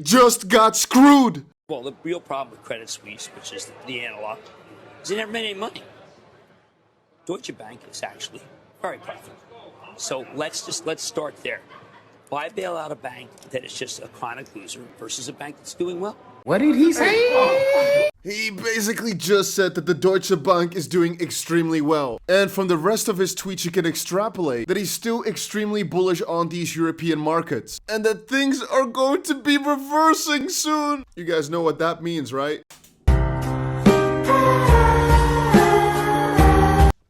just got screwed. Well, the real problem with Credit Suisse, which is the analog, is they never made any money. Deutsche Bank is actually very profitable. So let's start there. Why bail out a bank that is just a chronic loser versus a bank that's doing well? What did he say? He basically just said that the Deutsche Bank is doing extremely well. And from the rest of his tweets, you can extrapolate that he's still extremely bullish on these European markets. And that things are going to be reversing soon. You guys know what that means, right?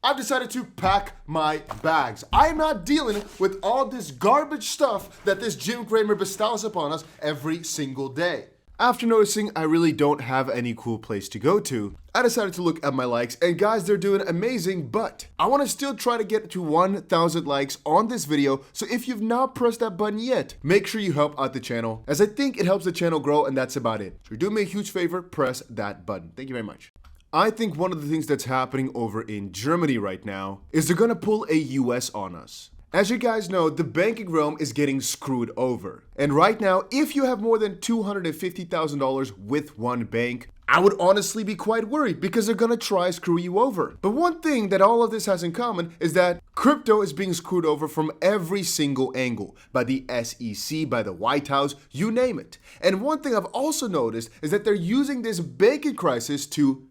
I've decided to pack my bags. I am not dealing with all this garbage stuff that this Jim Cramer bestows upon us every single day. After noticing I really don't have any cool place to go to, I decided to look at my likes, and guys, they're doing amazing, but I want to still try to get to 1,000 likes on this video, so if you've not pressed that button yet, make sure you help out the channel, as I think it helps the channel grow, and that's about it. So do me a huge favor, press that button. Thank you very much. I think one of the things that's happening over in Germany right now is they're gonna pull a US on us. As you guys know, the banking realm is getting screwed over. And right now, if you have more than $250,000 with one bank, I would honestly be quite worried because they're gonna try screw you over. But one thing that all of this has in common is that crypto is being screwed over from every single angle, by the SEC, by the White House, you name it. And one thing I've also noticed is that they're using this banking crisis to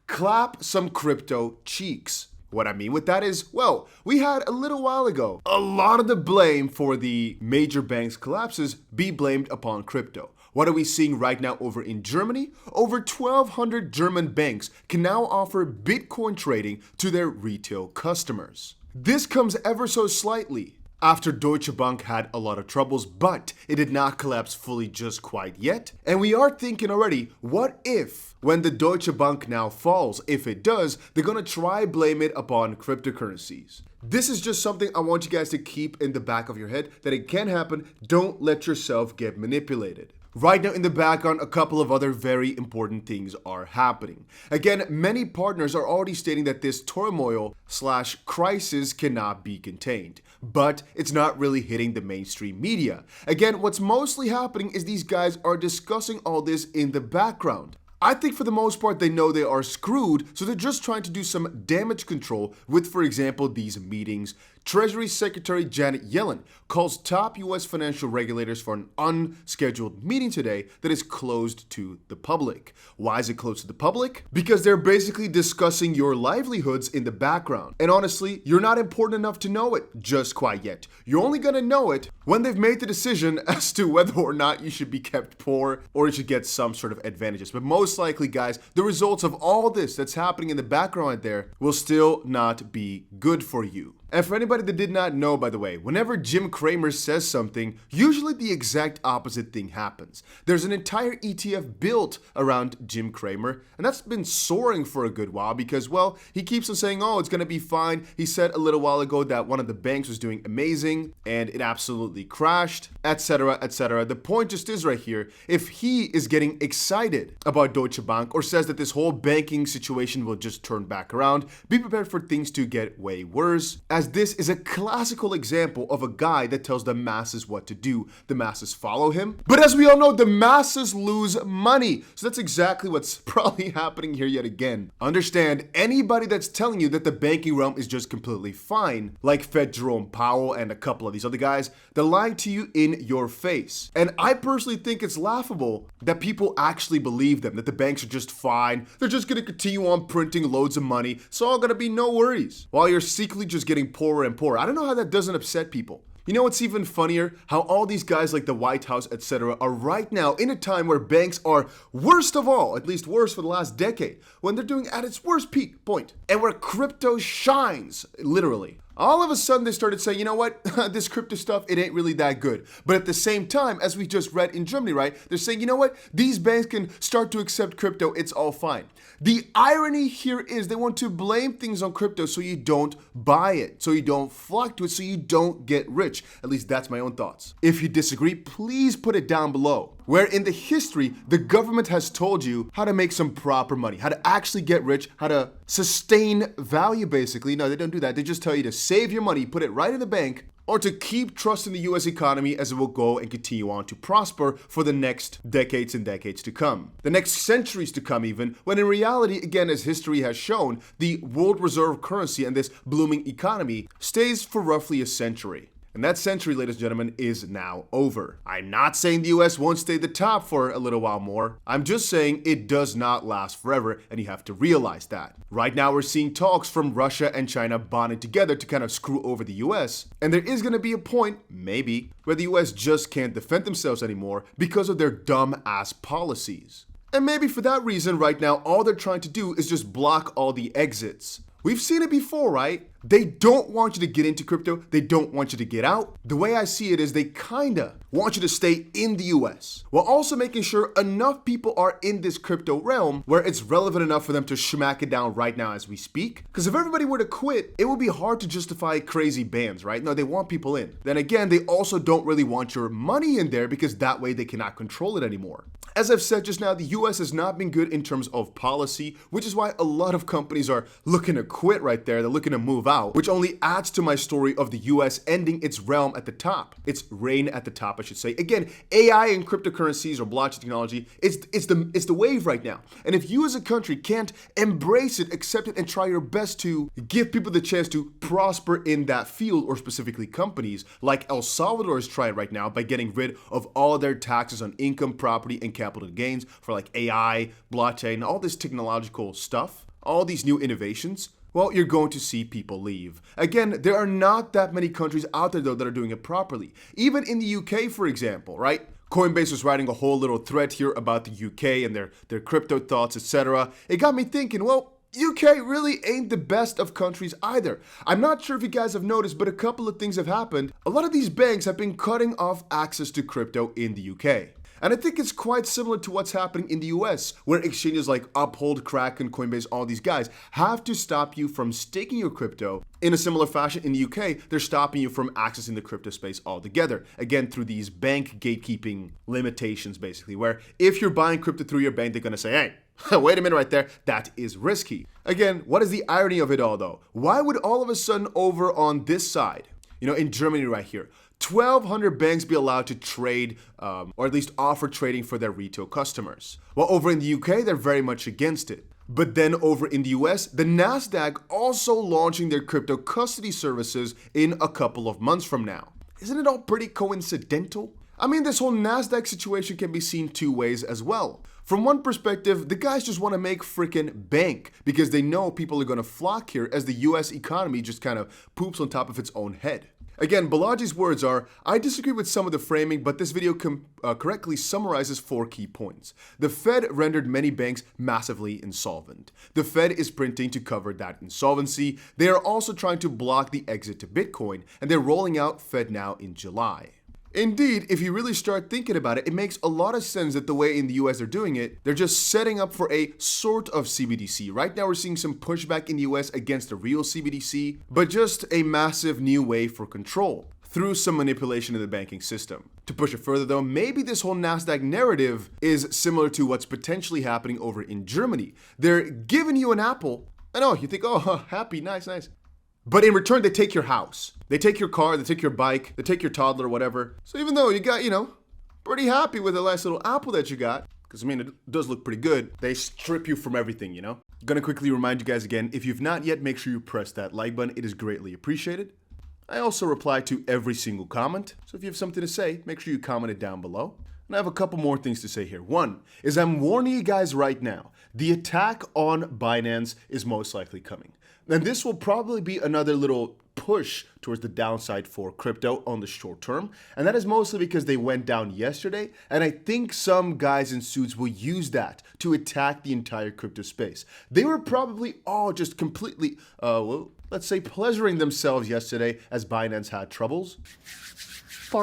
clap some crypto cheeks. What I mean with that is, well, we had a little while ago a lot of the blame for the major banks' collapses be blamed upon crypto. What are we seeing right now over in Germany? Over 1,200 German banks can now offer Bitcoin trading to their retail customers. This comes ever so slightly after Deutsche Bank had a lot of troubles, but it did not collapse fully just quite yet. And we are thinking already, what if when the Deutsche Bank now falls, if it does, they're gonna try blame it upon cryptocurrencies. This is just something I want you guys to keep in the back of your head, that it can happen. Don't let yourself get manipulated. Right now in the background, a couple of other very important things are happening. Again, many partners are already stating that this turmoil/crisis cannot be contained, but it's not really hitting the mainstream media. Again, what's mostly happening is these guys are discussing all this in the background. I think for the most part, they know they are screwed, so they're just trying to do some damage control with, for example, these meetings. Treasury Secretary Janet Yellen calls top US financial regulators for an unscheduled meeting today that is closed to the public. Why is it closed to the public? Because they're basically discussing your livelihoods in the background. And honestly, you're not important enough to know it just quite yet. You're only gonna know it when they've made the decision as to whether or not you should be kept poor or you should get some sort of advantages. But most likely, guys, the results of all this that's happening in the background there will still not be good for you. And for anybody that did not know, by the way, whenever Jim Cramer says something, usually the exact opposite thing happens. There's an entire ETF built around Jim Cramer, and that's been soaring for a good while because, well, he keeps on saying, oh, it's gonna be fine. He said a little while ago that one of the banks was doing amazing, and it absolutely crashed, etc., etc. The point just is right here, if he is getting excited about Deutsche Bank or says that this whole banking situation will just turn back around, be prepared for things to get way worse, as this is a classical example of a guy that tells the masses what to do. The masses follow him. But as we all know, the masses lose money. So that's exactly what's probably happening here yet again. Understand, anybody that's telling you that the banking realm is just completely fine, like Fed Jerome Powell and a couple of these other guys, they're lying to you in your face. And I personally think it's laughable that people actually believe them, that the banks are just fine. They're just gonna continue on printing loads of money. It's all gonna be no worries. While you're secretly just getting poorer and poorer. I don't know how that doesn't upset people. You know what's even funnier? How all these guys like the White House, etc., are right now in a time where banks are worst of all, at least worse for the last decade, when they're doing at its worst peak point, and where crypto shines, literally. All of a sudden they started saying, you know what, this crypto stuff, it ain't really that good. But at the same time, as we just read in Germany, right, they're saying, you know what, these banks can start to accept crypto, it's all fine. The irony here is they want to blame things on crypto so you don't buy it, so you don't flock to it, so you don't get rich. At least that's my own thoughts. If you disagree, please put it down below. Where in the history, the government has told you how to make some proper money, how to actually get rich, how to sustain value basically. No, they don't do that. They just tell you to save your money, put it right in the bank, or to keep trust in the US economy as it will go and continue on to prosper for the next decades and decades to come. The next centuries to come even, when in reality, again, as history has shown, the world reserve currency and this blooming economy stays for roughly a century. And that century, ladies and gentlemen, is now over. I'm not saying the US won't stay at the top for a little while more. I'm just saying it does not last forever, and you have to realize that. Right now, we're seeing talks from Russia and China bonding together to kind of screw over the US. And there is going to be a point, maybe, where the US just can't defend themselves anymore because of their dumb-ass policies. And maybe for that reason, right now, all they're trying to do is just block all the exits. We've seen it before, right? They don't want you to get into crypto. They don't want you to get out. The way I see it is they kinda want you to stay in the US, while also making sure enough people are in this crypto realm where it's relevant enough for them to smack it down right now as we speak. Because if everybody were to quit, it would be hard to justify crazy bans, right? No, they want people in. Then again, they also don't really want your money in there because that way they cannot control it anymore. As I've said just now, the US has not been good in terms of policy, which is why a lot of companies are looking to quit right there. They're looking to move out, which only adds to my story of the US ending its realm at the top. Its reign at the top, I should say. Again, AI and cryptocurrencies or blockchain technology, it's the wave right now. And if you as a country can't embrace it, accept it, and try your best to give people the chance to prosper in that field, or specifically companies, like El Salvador is trying right now by getting rid of all their taxes on income, property, and capital gains for like AI, blockchain, all this technological stuff, all these new innovations, well, you're going to see people leave. Again, there are not that many countries out there, though, that are doing it properly. Even in the UK, for example, right? Coinbase was writing a whole little thread here about the UK and their crypto thoughts, etc. It got me thinking, well, UK really ain't the best of countries either. I'm not sure if you guys have noticed, but a couple of things have happened. A lot of these banks have been cutting off access to crypto in the UK. And I think it's quite similar to what's happening in the US, where exchanges like Uphold, Kraken, Coinbase, all these guys have to stop you from staking your crypto. In a similar fashion, in the UK, they're stopping you from accessing the crypto space altogether. Again, through these bank gatekeeping limitations, basically, where if you're buying crypto through your bank, they're going to say, hey, wait a minute right there, that is risky. Again, what is the irony of it all, though? Why would all of a sudden over on this side, in Germany right here, 1,200 banks be allowed to trade, or at least offer trading for their retail customers? While over in the UK, they're very much against it. But then over in the US, the NASDAQ also launching their crypto custody services in a couple of months from now. Isn't it all pretty coincidental? I mean, this whole NASDAQ situation can be seen two ways as well. From one perspective, the guys just want to make freaking bank because they know people are going to flock here as the US economy just kind of poops on top of its own head. Again, Balaji's words are, I disagree with some of the framing, but this video correctly summarizes 4 key points. The Fed rendered many banks massively insolvent. The Fed is printing to cover that insolvency. They are also trying to block the exit to Bitcoin, and they're rolling out FedNow in July. Indeed, if you really start thinking about it, it makes a lot of sense that the way in the US they're doing it, they're just setting up for a sort of CBDC. Right now we're seeing some pushback in the US against the real CBDC, but just a massive new way for control through some manipulation in the banking system. To push it further though, maybe this whole NASDAQ narrative is similar to what's potentially happening over in Germany. They're giving you an apple, I know, you think, oh, happy, nice. But in return, they take your house. They take your car, they take your bike, they take your toddler, whatever. So even though you got, pretty happy with the nice little apple that you got, because it does look pretty good, they strip you from everything, Gonna quickly remind you guys again, if you've not yet, make sure you press that like button. It is greatly appreciated. I also reply to every single comment. So if you have something to say, make sure you comment it down below. And I have a couple more things to say here. One is I'm warning you guys right now, the attack on Binance is most likely coming. And this will probably be another little push towards the downside for crypto on the short term. And that is mostly because they went down yesterday. And I think some guys in suits will use that to attack the entire crypto space. They were probably all just completely, let's say, pleasuring themselves yesterday as Binance had troubles.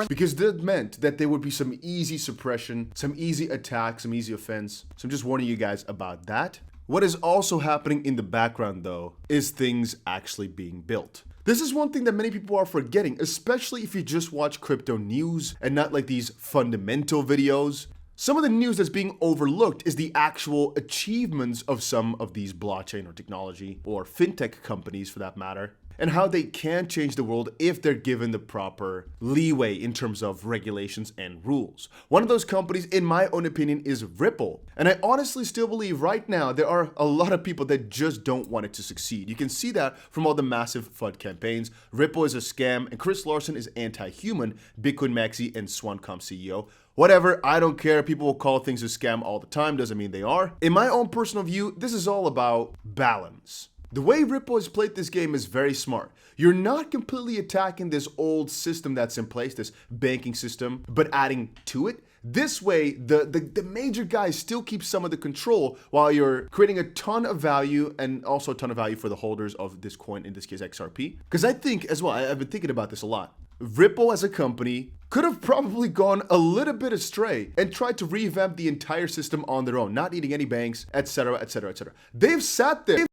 Because that meant that there would be some easy suppression, some easy attack, some easy offense. So I'm just warning you guys about that. What is also happening in the background, though, is things actually being built. This is one thing that many people are forgetting, especially if you just watch crypto news and not like these fundamental videos. Some of the news that's being overlooked is the actual achievements of some of these blockchain or technology or fintech companies for that matter. and how they can change the world if they're given the proper leeway in terms of regulations and rules. One of those companies, in my own opinion, is Ripple. And I honestly still believe right now there are a lot of people that just don't want it to succeed. You can see that from all the massive FUD campaigns. Ripple is a scam, and Chris Larson is anti-human, Bitcoin Maxi and Swancom CEO. Whatever, I don't care. People will call things a scam all the time, doesn't mean they are. In my own personal view, this is all about balance. The way Ripple has played this game is very smart. You're not completely attacking this old system that's in place, this banking system, but adding to it. This way, the major guys still keep some of the control while you're creating a ton of value, and also a ton of value for the holders of this coin, in this case XRP. Because I think as well, I've been thinking about this a lot. Ripple as a company could have probably gone a little bit astray and tried to revamp the entire system on their own, not needing any banks, etc., etc., etc. They've sat there.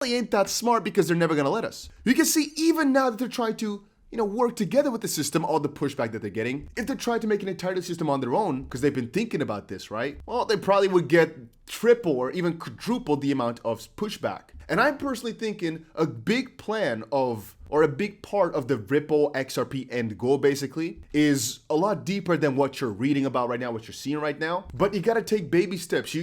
Ain't that smart because they're never going to let us. You can see even now that they're trying to work together with the system, all the pushback that they're getting. If they tried to make an entire system on their own, because they've been thinking about this, right? Well, they probably would get triple or even quadruple the amount of pushback. And I'm personally thinking a big plan of, or a big part of the Ripple XRP end goal basically is a lot deeper than what you're reading about right now, what you're seeing right now. But you got to take baby steps.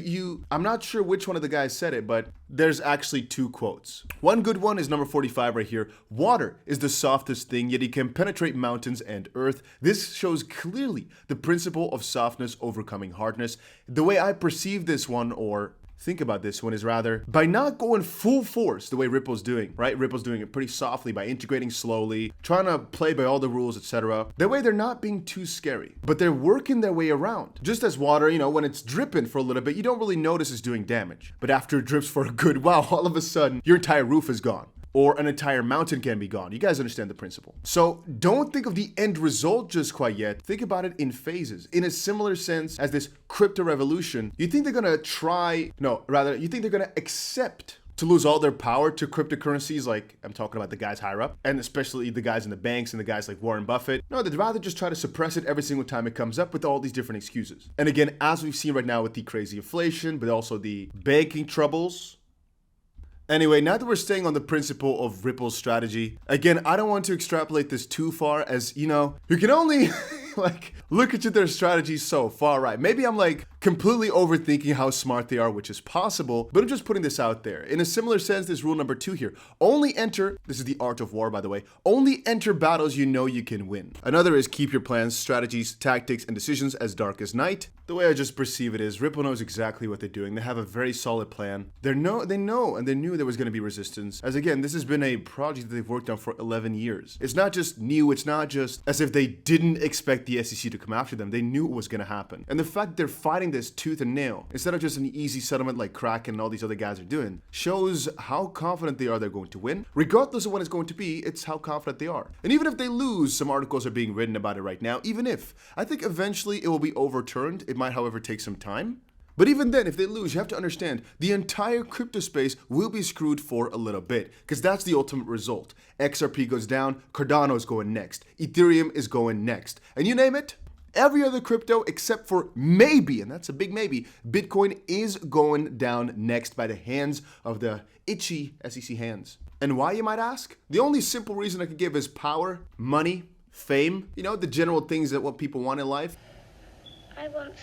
I'm not sure which one of the guys said it, but there's actually two quotes. One good one is number 45 right here. Water is the softest thing, yet it can penetrate mountains and earth. This shows clearly the principle of softness overcoming hardness. The way I perceive this one, or think about this one, is rather by not going full force the way Ripple's doing, right? Ripple's doing it pretty softly by integrating slowly, trying to play by all the rules, etc. That way they're not being too scary, but they're working their way around. Just as water, when it's dripping for a little bit, you don't really notice it's doing damage. But after it drips for a good while, all of a sudden your entire roof is gone. Or an entire mountain can be gone. You guys understand the principle. So don't think of the end result just quite yet. Think about it in phases. In a similar sense as this crypto revolution, you think they're gonna you think they're gonna accept to lose all their power to cryptocurrencies, like I'm talking about the guys higher up, and especially the guys in the banks and the guys like Warren Buffett. No, they'd rather just try to suppress it every single time it comes up with all these different excuses. And again, as we've seen right now with the crazy inflation, but also the banking troubles. Anyway, now that we're staying on the principle of Ripple's strategy, again, I don't want to extrapolate this too far, as you can only look at their strategy so far, right? Maybe I'm completely overthinking how smart they are, which is possible, but I'm just putting this out there. In a similar sense, there's rule number 2 here. Only enter, this is the art of war, by the way, only enter battles you know you can win. Another is keep your plans, strategies, tactics, and decisions as dark as night. The way I just perceive it is Ripple knows exactly what they're doing. They have a very solid plan. They know, and they knew there was going to be resistance. As again, this has been a project that they've worked on for 11 years. It's not just new. It's not just as if they didn't expect the SEC to come after them. They knew it was going to happen. And the fact that they're fighting this tooth and nail, instead of just an easy settlement like Kraken and all these other guys are doing, shows how confident they are they're going to win. Regardless of when it's going to be, it's how confident they are. And even if they lose, some articles are being written about it right now. Even if, I think eventually it will be overturned. It might, however, take some time. But even then, if they lose, you have to understand the entire crypto space will be screwed for a little bit, because that's the ultimate result. XRP goes down, Cardano is going next, Ethereum is going next, and you name it, every other crypto except for maybe, and that's a big maybe, Bitcoin is going down next by the hands of the itchy SEC hands. And why, you might ask? The only simple reason I could give is power, money, fame, the general things that what people want in life. I want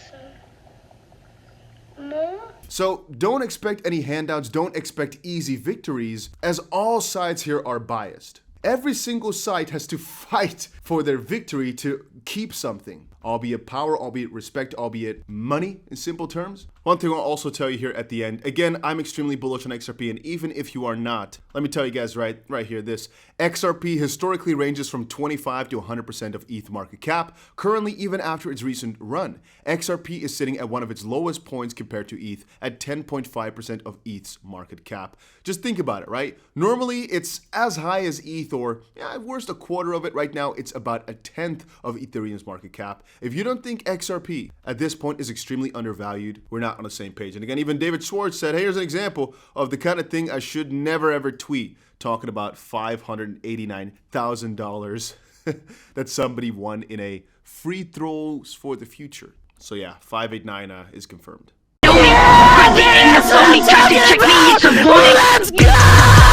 some more. So don't expect any handouts, don't expect easy victories, as all sides here are biased. Every single side has to fight for their victory to keep something, albeit power, albeit respect, albeit money in simple terms. One thing I'll also tell you here at the end, again, I'm extremely bullish on XRP, and even if you are not, let me tell you guys right here, this XRP historically ranges from 25 to 100% of ETH market cap. Currently, even after its recent run, XRP is sitting at one of its lowest points compared to ETH at 10.5% of ETH's market cap. Just think about it, right? Normally, it's as high as ETH, or at worst a quarter of it. Right now, it's about a tenth of Ethereum's market cap. If you don't think XRP at this point is extremely undervalued, we're not on the same page. And again, even David Schwartz said, hey, here's an example of the kind of thing I should never ever tweet, talking about $589,000 that somebody won in a free throws for the future. So yeah, 589 is confirmed. Let's go!